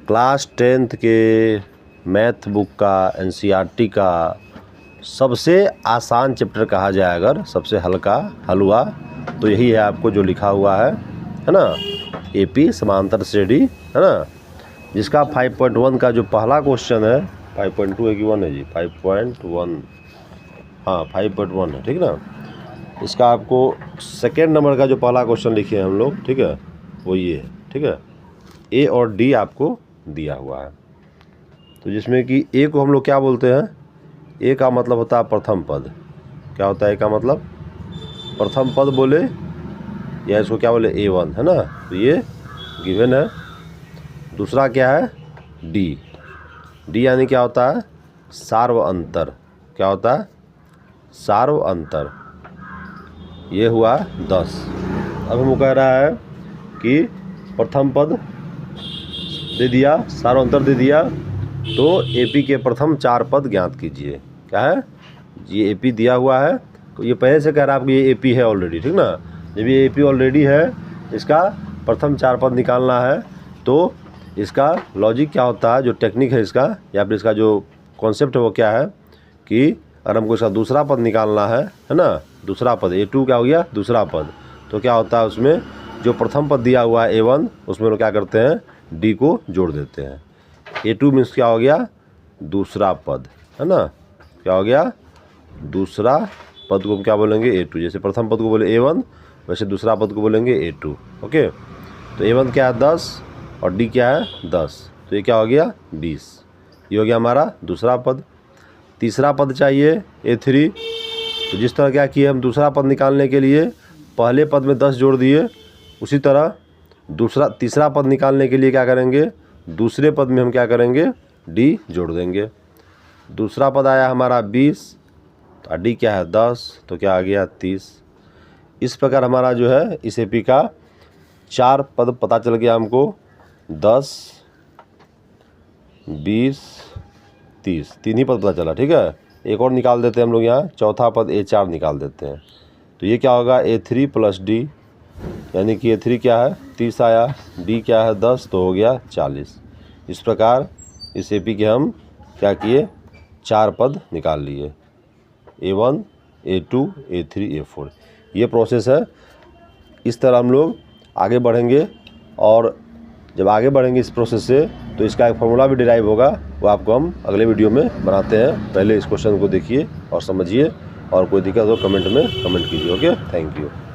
Class 10th के math book का NCERT का सबसे आसान चैप्टर कहा जाए, अगर सबसे हल्का हल हुआ तो यही है आपको जो लिखा हुआ है ना, एपी समांतर श्रेणी, है ना, जिसका 5.1 का जो पहला क्वेश्चन है, 5.2 है कि 1 है जी, 5.1, हाँ 5.1 है, ठीक ना। इसका आपको सेकेंड नंबर का जो पहला क्वेश्चन लिखे हैं हम लोग, ठीक है, वो ये है, ठीक है। ए और डी आपको दिया हुआ है, तो जिसमें कि ए को हम लोग क्या बोलते हैं, ए का मतलब होता है प्रथम पद। क्या होता है ए का मतलब? प्रथम पद बोले, या इसको क्या बोले, A1, है ना, तो ये गिवन है। दूसरा क्या है, डी। डी यानी क्या होता है, सार्व अंतर। क्या होता है, सार्व अंतर। ये हुआ 10। अब हमको कह रहा है कि प्रथम पद दे दिया, सार्व अंतर दे दिया, तो एपी के प्रथम 4 पद ज्ञात कीजिए। क्या है, ये एपी दिया हुआ है, तो ये पहले से कह रहा है आपको ये एपी है ऑलरेडी, ठीक ना। जब ये एपी ऑलरेडी है, इसका प्रथम 4 पद निकालना है, तो इसका लॉजिक क्या होता है, जो टेक्निक है इसका, या फिर इसका जो कॉन्सेप्ट है वो क्या है कि अगर हमको इसका दूसरा पद निकालना है ना, दूसरा पद A2 क्या हो गया, दूसरा पद, तो क्या होता है उसमें जो प्रथम पद दिया हुआ है A1, उसमें लोग क्या करते हैं, D को जोड़ देते हैं। A2 मीन्स क्या हो गया, दूसरा पद, है ना, क्या हो गया, दूसरा पद को हम क्या बोलेंगे, A2। जैसे प्रथम पद को बोले A1, वैसे दूसरा पद को बोलेंगे A2। ओके, तो A1 क्या है 10 और D क्या है 10, तो ये क्या हो गया 20। ये हो गया हमारा दूसरा पद। तीसरा पद चाहिए A3, तो जिस तरह क्या किए हम दूसरा पद निकालने के लिए पहले पद में 10 जोड़ दिए, उसी तरह तीसरा पद निकालने के लिए क्या करेंगे, दूसरे पद में हम क्या करेंगे, D जोड़ देंगे। दूसरा पद आया हमारा 20, तो D क्या है 10, तो क्या आ गया 30। इस प्रकार हमारा जो है इस एपी का 4 पद पता चल गया हमको, 10, 20, 30, 3 ही पद पता चला, ठीक है। एक और निकाल देते हैं हम लोग यहाँ, चौथा पद A4 निकाल देते हैं, तो ये क्या होगा A3 + D, यानी कि A3 क्या है 30 आया, D क्या है 10, तो हो गया 40। इस प्रकार इस एपी के हम क्या किए, 4 पद निकाल लिए, A1, A2, A3, A4। ये प्रोसेस है। इस तरह हम लोग आगे बढ़ेंगे, और जब आगे बढ़ेंगे इस प्रोसेस से, तो इसका एक फॉर्मूला भी डिराइव होगा, वो आपको हम अगले वीडियो में बनाते हैं। पहले इस क्वेश्चन को देखिए और समझिए, और कोई दिक्कत हो कमेंट में कमेंट कीजिए। Okay, thank you.